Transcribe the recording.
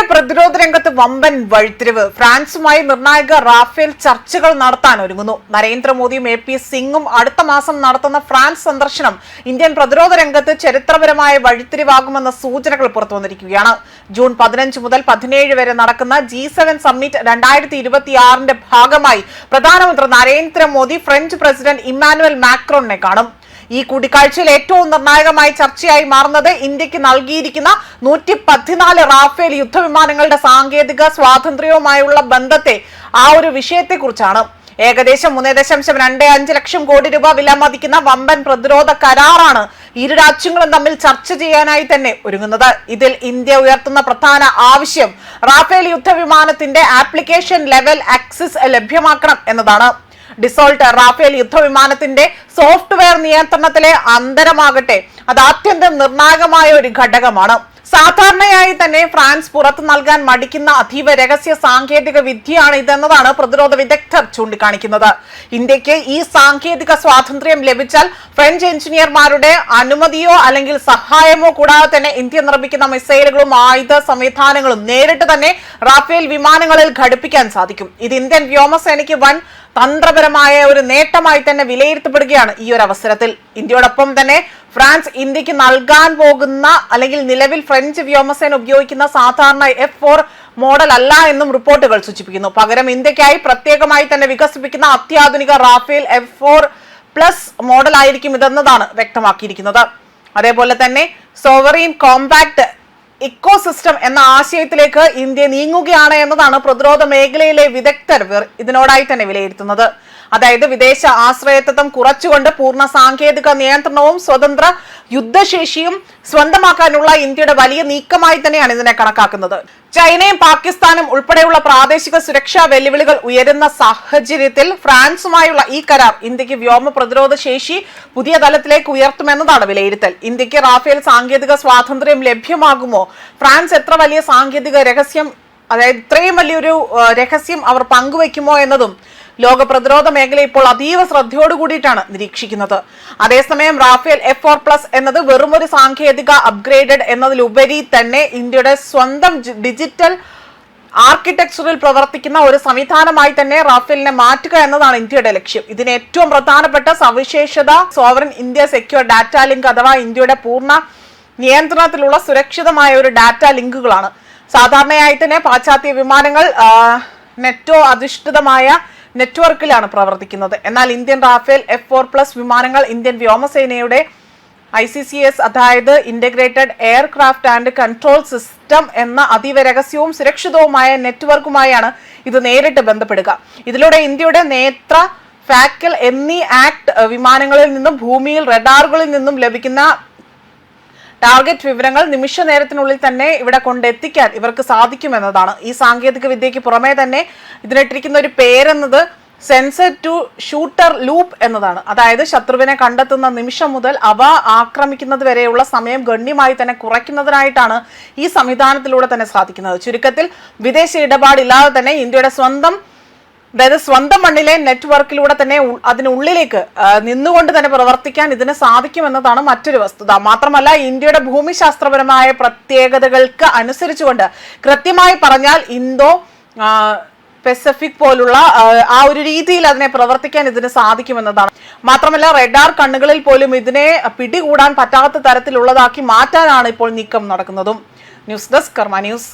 ഇന്ത്യയുടെ പ്രതിരോധ രംഗത്ത് വമ്പൻ വഴിത്തിരിവ്. ഫ്രാൻസുമായി നിർണായക റാഫേൽ ചർച്ചകൾ നടത്താൻ ഒരുങ്ങുന്നു. നരേന്ദ്രമോദിയും AP സിംഗും അടുത്ത മാസം നടത്തുന്ന ഫ്രാൻസ് സന്ദർശനം ഇന്ത്യൻ പ്രതിരോധ രംഗത്ത് ചരിത്രപരമായ വഴിത്തിരിവാകുമെന്ന സൂചനകൾ പുറത്തുവന്നിരിക്കുകയാണ്. ജൂൺ 15 മുതൽ 17 വരെ നടക്കുന്ന G7 സമ്മിറ്റ് 2026 ഭാഗമായി പ്രധാനമന്ത്രി നരേന്ദ്രമോദി ഫ്രഞ്ച് പ്രസിഡന്റ് ഇമ്മാനുവൽ മാക്രോണിനെ കാണും. ഈ കൂടിക്കാഴ്ചയിൽ ഏറ്റവും നിർണായകമായ ചർച്ചയായി മാറുന്നത് ഇന്ത്യക്ക് നൽകിയിരിക്കുന്ന 114 റാഫേൽ യുദ്ധവിമാനങ്ങളുടെ സാങ്കേതിക സ്വാതന്ത്ര്യവുമായുള്ള ബന്ധത്തെ ആ ഒരു വിഷയത്തെക്കുറിച്ചാണ്. ഏകദേശം 3.25 ലക്ഷം കോടി രൂപ വിലമതിക്കുന്ന വമ്പൻ പ്രതിരോധ കരാറാണ് ഇരു രാജ്യങ്ങളും തമ്മിൽ ചർച്ച ചെയ്യാനായി തന്നെ ഒരുങ്ങുന്നത്. ഇതിൽ ഇന്ത്യ ഉയർത്തുന്ന പ്രധാന ആവശ്യം റാഫേൽ യുദ്ധവിമാനത്തിന്റെ ആപ്ലിക്കേഷൻ ലെവൽ ആക്സസ് ലഭ്യമാക്കണം എന്നതാണ്. ഡിസോൾട്ട് റാഫേൽ യുദ്ധവിമാനത്തിന്റെ സോഫ്റ്റ്വെയർ നിയന്ത്രണത്തിലെ അന്തരമാകട്ടെ അത് അത്യന്തം നിർണായകമായ ഒരു ഘടകമാണ്. സാധാരണയായി തന്നെ ഫ്രാൻസ് പുറത്തു നൽകാൻ മടിക്കുന്ന അതീവ രഹസ്യ സാങ്കേതിക വിദ്യയാണ് ഇതെന്നതാണ് പ്രതിരോധ വിദഗ്ധർ ചൂണ്ടിക്കാണിക്കുന്നത്. ഇന്ത്യക്ക് ഈ സാങ്കേതിക സ്വാതന്ത്ര്യം ലഭിച്ചാൽ ഫ്രഞ്ച് എഞ്ചിനീയർമാരുടെ അനുമതിയോ അല്ലെങ്കിൽ സഹായമോ കൂടാതെ തന്നെ ഇന്ത്യ നിർമ്മിക്കുന്ന മിസൈലുകളും ആയുധ സംവിധാനങ്ങളും നേരിട്ട് തന്നെ റാഫേൽ വിമാനങ്ങളിൽ ഘടിപ്പിക്കാൻ സാധിക്കും. ഇത് ഇന്ത്യൻ വ്യോമസേനയ്ക്ക് വൻ തന്ത്രപരമായ ഒരു നേട്ടമായി തന്നെ വിലയിരുത്തപ്പെടുകയാണ് ഈ ഒരു അവസരത്തിൽ. ഇന്ത്യയോടൊപ്പം തന്നെ ഫ്രാൻസ് ഇന്ത്യക്ക് നൽകാൻ പോകുന്ന അല്ലെങ്കിൽ നിലവിൽ ഫ്രഞ്ച് വ്യോമസേന ഉപയോഗിക്കുന്ന സാധാരണ F4 മോഡൽ അല്ല എന്നും റിപ്പോർട്ടുകൾ സൂചിപ്പിക്കുന്നു. പകരം ഇന്ത്യക്കായി പ്രത്യേകമായി തന്നെ വികസിപ്പിക്കുന്ന അത്യാധുനിക റാഫേൽ F4+ മോഡൽ ആയിരിക്കും ഇതെന്നതാണ് വ്യക്തമാക്കിയിരിക്കുന്നത്. അതേപോലെ തന്നെ സോവറീൻ കോമ്പാക്ട് ഇക്കോസിസ്റ്റം എന്ന ആശയത്തിലേക്ക് ഇന്ത്യ നീങ്ങുകയാണ് എന്നതാണ് പ്രതിരോധ മേഖലയിലെ വിദഗ്ധർ ഇതിനോടായി തന്നെ വിലയിരുത്തുന്നത്. അതായത് വിദേശ ആശ്രയത്വം കുറച്ചുകൊണ്ട് പൂർണ്ണ സാങ്കേതിക നിയന്ത്രണവും സ്വതന്ത്ര യുദ്ധശേഷിയും സ്വന്തമാക്കാനുള്ള ഇന്ത്യയുടെ വലിയ നീക്കമായി തന്നെയാണ് ഇതിനെ കണക്കാക്കുന്നത്. ചൈനയും പാകിസ്ഥാനും ഉൾപ്പെടെയുള്ള പ്രാദേശിക സുരക്ഷാ വെല്ലുവിളികൾ ഉയരുന്ന സാഹചര്യത്തിൽ ഫ്രാൻസുമായുള്ള ഈ കരാർ ഇന്ത്യക്ക് വ്യോമ പ്രതിരോധ ശേഷി പുതിയ തലത്തിലേക്ക് ഉയർത്തുമെന്നതാണ് വിലയിരുത്തൽ. ഇന്ത്യക്ക് റാഫേൽ സാങ്കേതിക സ്വാതന്ത്ര്യം ലഭ്യമാകുമോ? ഫ്രാൻസ് എത്ര വലിയ സാങ്കേതിക രഹസ്യം, അതായത് ഇത്രയും വലിയൊരു രഹസ്യം അവർ പങ്കുവെക്കുമോ എന്നതും ലോക പ്രതിരോധ മേഖല ഇപ്പോൾ അതീവ ശ്രദ്ധയോട് കൂടിയിട്ടാണ് നിരീക്ഷിക്കുന്നത്. അതേസമയം റാഫേൽ F4+ എന്നത് വെറുമൊരു സാങ്കേതിക അപ്ഗ്രേഡഡ് എന്നതിലുപരി തന്നെ ഇന്ത്യയുടെ സ്വന്തം ഡിജിറ്റൽ ആർക്കിടെക്ചറിൽ പ്രവർത്തിക്കുന്ന ഒരു സംവിധാനമായി തന്നെ റാഫേലിനെ മാറ്റുക എന്നതാണ് ഇന്ത്യയുടെ ലക്ഷ്യം. ഇതിന് ഏറ്റവും പ്രധാനപ്പെട്ട സവിശേഷത sovereign India secure data link അഥവാ ഇന്ത്യയുടെ പൂർണ്ണ നിയന്ത്രണത്തിലുള്ള സുരക്ഷിതമായ ഒരു ഡാറ്റ ലിങ്കുകളാണ്. സാധാരണയായി തന്നെ പാശ്ചാത്യ വിമാനങ്ങൾ നെറ്റോ അധിഷ്ഠിതമായ നെറ്റ്വർക്കിലാണ് പ്രവർത്തിക്കുന്നത്. എന്നാൽ ഇന്ത്യൻ റാഫേൽ F4+ വിമാനങ്ങൾ ഇന്ത്യൻ വ്യോമസേനയുടെ ICCS അതായത് integrated aircraft and control system എന്ന അതീവ രഹസ്യവും സുരക്ഷിതവുമായ നെറ്റ്വർക്കുമായാണ് ഇത് നേരിട്ട് ബന്ധപ്പെടുക. ഇതിലൂടെ ഇന്ത്യയുടെ നേത്ര, ഫാക്കൽ എന്നീ ആക്ട് വിമാനങ്ങളിൽ നിന്നും ഭൂമിയിൽ റഡാറുകളിൽ നിന്നും ലഭിക്കുന്ന ടാർഗറ്റ് വിവരങ്ങൾ നിമിഷ നേരത്തിനുള്ളിൽ തന്നെ ഇവിടെ കൊണ്ടെത്തിക്കാൻ ഇവർക്ക് സാധിക്കുമെന്നതാണ്. ഈ സാങ്കേതിക വിദ്യയ്ക്ക് പുറമെ തന്നെ ഇതിനിട്ടിരിക്കുന്ന ഒരു പേരെന്നത് സെൻസർ ടു ഷൂട്ടർ ലൂപ്പ് എന്നതാണ്. അതായത് ശത്രുവിനെ കണ്ടെത്തുന്ന നിമിഷം മുതൽ അവ ആക്രമിക്കുന്നത് വരെയുള്ള സമയം ഗണ്യമായി തന്നെ കുറയ്ക്കുന്നതിനായിട്ടാണ് ഈ സംവിധാനത്തിലൂടെ തന്നെ സാധിക്കുന്നത്. ചുരുക്കത്തിൽ വിദേശ ഇടപാടില്ലാതെ തന്നെ ഇന്ത്യയുടെ സ്വന്തം മണ്ണിലെ നെറ്റ്വർക്കിലൂടെ തന്നെ അതിനുള്ളിലേക്ക് നിന്നുകൊണ്ട് തന്നെ പ്രവർത്തിക്കാൻ ഇതിന് സാധിക്കുമെന്നതാണ് മറ്റൊരു വസ്തുത. മാത്രമല്ല ഇന്ത്യയുടെ ഭൂമിശാസ്ത്രപരമായ പ്രത്യേകതകൾക്ക് അനുസരിച്ചുകൊണ്ട് കൃത്യമായി പറഞ്ഞാൽ ഇന്തോ പസഫിക് പോലുള്ള ആ ഒരു രീതിയിൽ അതിനെ പ്രവർത്തിക്കാൻ ഇതിന് സാധിക്കുമെന്നതാണ്. മാത്രമല്ല റഡാർ കണ്ണുകളിൽ പോലും ഇതിനെ പിടികൂടാൻ പറ്റാത്ത തരത്തിലുള്ളതാക്കി മാറ്റാനാണ് ഇപ്പോൾ നീക്കം നടക്കുന്നതും. ന്യൂസ് ഡെസ്ക് കർമ്മ ന്യൂസ്.